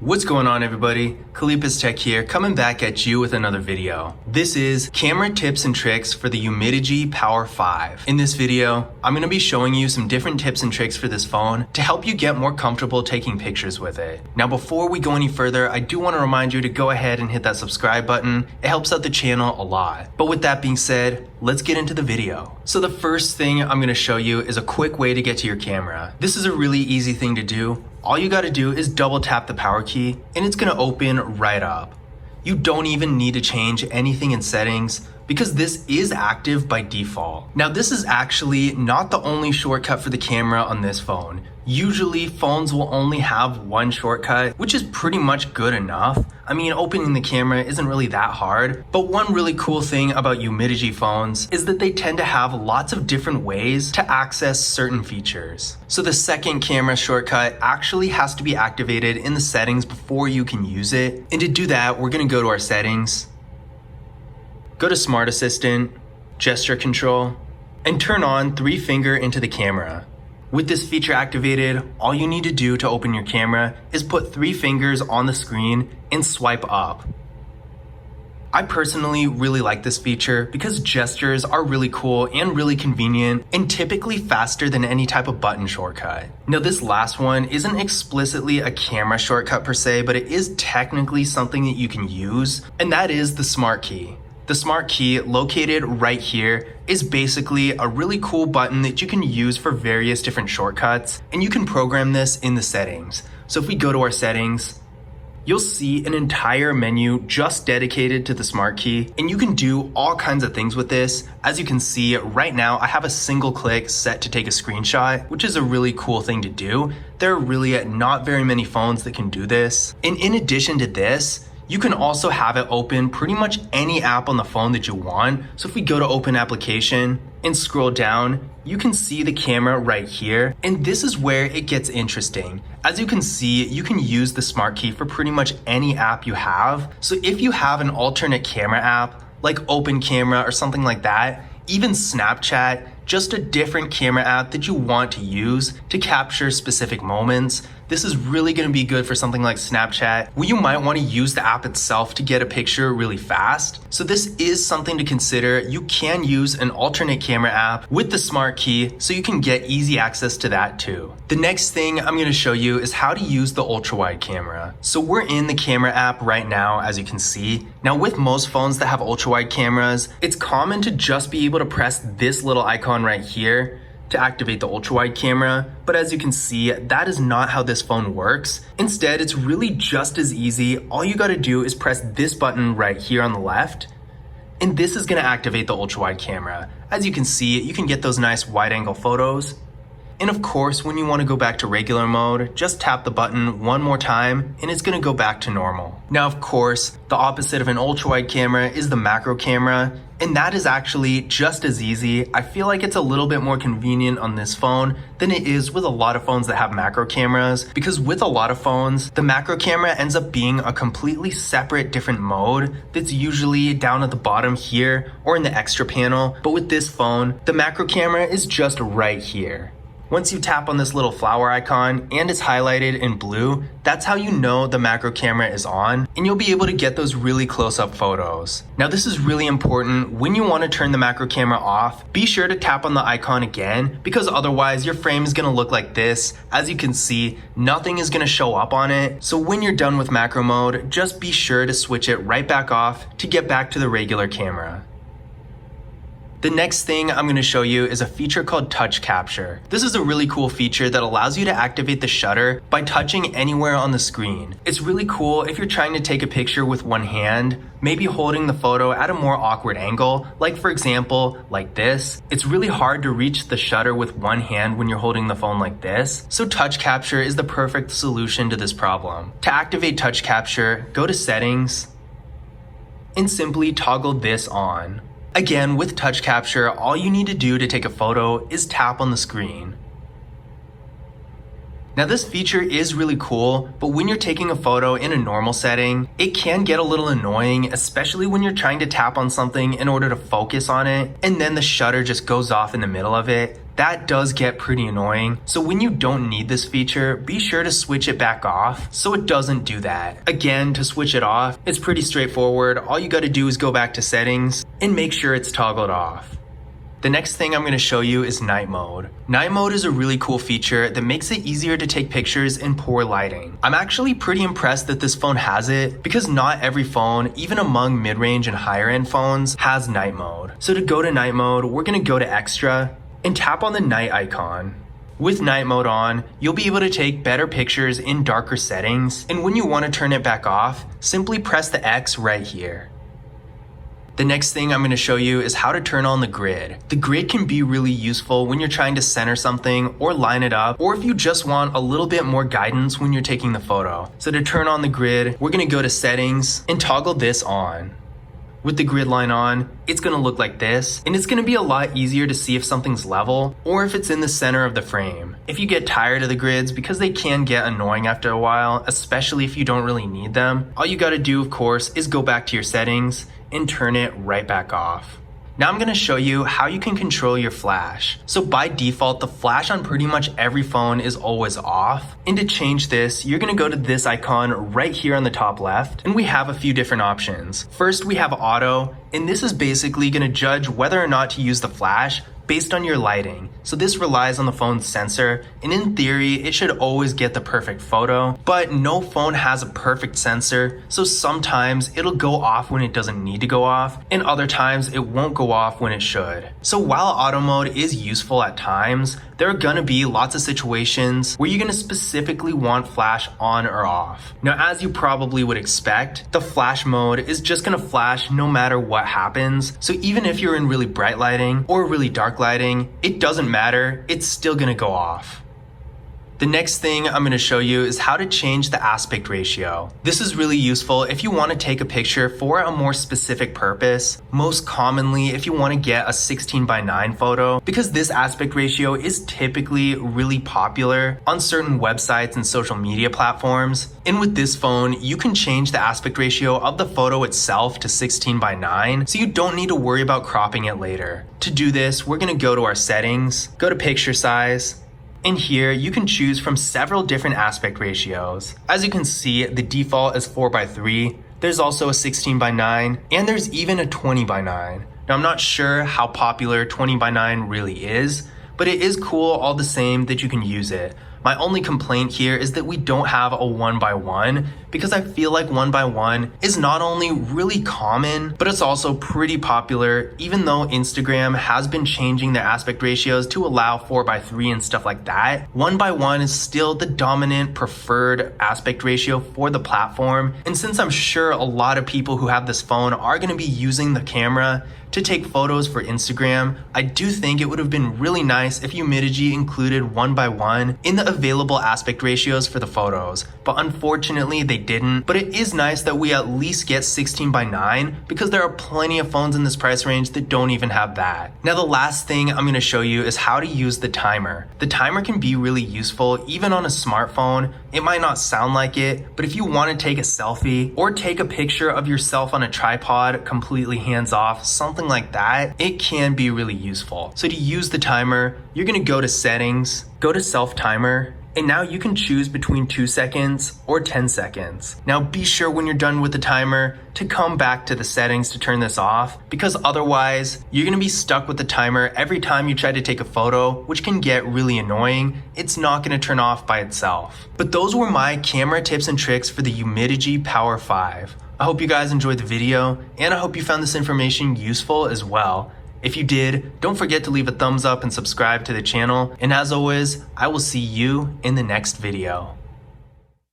What's going on, everybody? Kalipas Tech here, coming back at you with another video. This is camera tips and tricks for the Umidigi Power 5. In this video, I'm going to be showing you some different tips and tricks for this phone to help you get more comfortable taking pictures with it. Now, before we go any further, I do want to remind you to go ahead and hit that subscribe button. It helps out the channel a lot. But with that being said, let's get into the video. So the first thing I'm going to show you is a quick way to get to your camera. This is a really easy thing to do. All you got to do is double tap the power key and it's going to open right up. You don't even need to change anything in settings because this is active by default. Now, this is actually not the only shortcut for the camera on this phone. Usually phones will only have one shortcut, which is pretty much good enough. I mean, opening the camera isn't really that hard, but one really cool thing about Umidigi phones is that they tend to have lots of different ways to access certain features. So the second camera shortcut actually has to be activated in the settings before you can use it. And to do that, we're gonna go to our settings, go to Smart Assistant, Gesture Control, and turn on 3-finger into the camera. With this feature activated, all you need to do to open your camera is put 3 fingers on the screen and swipe up. I personally really like this feature because gestures are really cool and really convenient and typically faster than any type of button shortcut. Now, this last one isn't explicitly a camera shortcut per se, but it is technically something that you can use, and that is the Smart Key. The Smart Key, located right here, is basically a really cool button that you can use for various different shortcuts, and you can program this in the settings. So if we go to our settings, you'll see an entire menu just dedicated to the Smart Key, and you can do all kinds of things with this. As you can see right now, I have a single click set to take a screenshot, which is a really cool thing to do. There are really not very many phones that can do this. And in addition to this, you can also have it open pretty much any app on the phone that you want. So if we go to open application and scroll down, you can see the camera right here. And this is where it gets interesting. As you can see, you can use the Smart Key for pretty much any app you have. So if you have an alternate camera app, like Open Camera or something like that, even Snapchat, just a different camera app that you want to use to capture specific moments. This is really going to be good for something like Snapchat, where you might want to use the app itself to get a picture really fast. So this is something to consider. You can use an alternate camera app with the Smart Key so you can get easy access to that too. The next thing I'm going to show you is how to use the ultra-wide camera. So we're in the camera app right now, as you can see. Now, with most phones that have ultra-wide cameras, it's common to just be able to press this little icon right here to activate the ultra-wide camera, but as you can see, that is not how this phone works. Instead, it's really just as easy. All you gotta do is press this button right here on the left, and this is gonna activate the ultra-wide camera. As you can see, you can get those nice wide-angle photos. And of course, when you want to go back to regular mode, just tap the button one more time and it's going to go back to normal. Now, of course, the opposite of an ultra-wide camera is the macro camera, and that is actually just as easy. I feel like it's a little bit more convenient on this phone than it is with a lot of phones that have macro cameras, because with a lot of phones, the macro camera ends up being a completely separate different mode that's usually down at the bottom here or in the extra panel. But with this phone, the macro camera is just right here. Once you tap on this little flower icon and it's highlighted in blue, that's how you know the macro camera is on, and you'll be able to get those really close-up photos. Now, this is really important. When you want to turn the macro camera off, be sure to tap on the icon again, because otherwise your frame is going to look like this. As you can see, nothing is going to show up on it. So when you're done with macro mode, just be sure to switch it right back off to get back to the regular camera. The next thing I'm going to show you is a feature called Touch Capture. This is a really cool feature that allows you to activate the shutter by touching anywhere on the screen. It's really cool if you're trying to take a picture with one hand, maybe holding the photo at a more awkward angle, like for example, like this. It's really hard to reach the shutter with one hand when you're holding the phone like this. So Touch Capture is the perfect solution to this problem. To activate Touch Capture, go to Settings and simply toggle this on. Again, with Touch Capture, all you need to do to take a photo is tap on the screen. Now, this feature is really cool, but when you're taking a photo in a normal setting, it can get a little annoying, especially when you're trying to tap on something in order to focus on it, and then the shutter just goes off in the middle of it. that does get pretty annoying. So when you don't need this feature, be sure to switch it back off so it doesn't do that. Again, to switch it off, it's pretty straightforward. All you gotta do is go back to settings and make sure it's toggled off. The next thing I'm going to show you is night mode. Night mode is a really cool feature that makes it easier to take pictures in poor lighting. I'm actually pretty impressed that this phone has it because not every phone, even among mid-range and higher end phones, has night mode. So to go to night mode, we're going to go to extra and tap on the night icon. With night mode on, you'll be able to take better pictures in darker settings, and when you want to turn it back off, simply press the X right here. The next thing I'm going to show you is how to turn on the grid. The grid can be really useful when you're trying to center something or line it up, or if you just want a little bit more guidance when you're taking the photo. So to turn on the grid, we're going to go to settings and toggle this on. With the grid line on, it's going to look like this, and it's going to be a lot easier to see if something's level or if it's in the center of the frame. If you get tired of the grids, because they can get annoying after a while, especially if you don't really need them, all you got to do, of course, is go back to your settings and turn it right back off. Now I'm going to show you how you can control your flash. So by default, the flash on pretty much every phone is always off. And to change this, you're going to go to this icon right here on the top left, and we have a few different options. First, we have auto, and this is basically going to judge whether or not to use the flash based on your lighting. So this relies on the phone's sensor, and in theory, it should always get the perfect photo, but no phone has a perfect sensor, so sometimes it'll go off when it doesn't need to go off, and other times it won't go off when it should. So while auto mode is useful at times, there are gonna be lots of situations where you're gonna specifically want flash on or off. Now, as you probably would expect, the flash mode is just gonna flash no matter what happens. So even if you're in really bright lighting or really dark lighting, it doesn't matter, it's still gonna go off. The next thing I'm going to show you is how to change the aspect ratio. This is really useful if you want to take a picture for a more specific purpose, most commonly if you want to get a 16:9 photo, because this aspect ratio is typically really popular on certain websites and social media platforms. And with this phone, you can change the aspect ratio of the photo itself to 16:9, so you don't need to worry about cropping it later. To do this, we're going to go to our settings, go to picture size, and here you can choose from several different aspect ratios. As you can see, the default is 4:3. There's also a 16:9, and there's even a 20:9. Now I'm not sure how popular 20:9 really is, but it is cool all the same that you can use it. My only complaint here is that we don't have a 1:1, because I feel like 1:1 is not only really common, but it's also pretty popular, even though Instagram has been changing their aspect ratios to allow 4:3 and stuff like that. 1:1 is still the dominant preferred aspect ratio for the platform, and since I'm sure a lot of people who have this phone are going to be using the camera to take photos for Instagram, I do think it would have been really nice if Umidigi included 1:1 in the available aspect ratios for the photos, but unfortunately they didn't. But it is nice that we at least get 16:9, because there are plenty of phones in this price range that don't even have that. Now the last thing I'm going to show you is how to use the timer. The timer can be really useful even on a smartphone. It might not sound like it, but if you want to take a selfie or take a picture of yourself on a tripod completely hands off, something like that, it can be really useful. So to use the timer, you're going to go to settings, go to self timer, and now you can choose between 2 seconds or 10 seconds. Now be sure when you're done with the timer to come back to the settings to turn this off, because otherwise you're going to be stuck with the timer every time you try to take a photo, which can get really annoying. It's not going to turn off by itself. But those were my camera tips and tricks for the Umidigi Power 5. I hope you guys enjoyed the video, and I hope you found this information useful as well. If you did, don't forget to leave a thumbs up and subscribe to the channel. And as always, I will see you in the next video.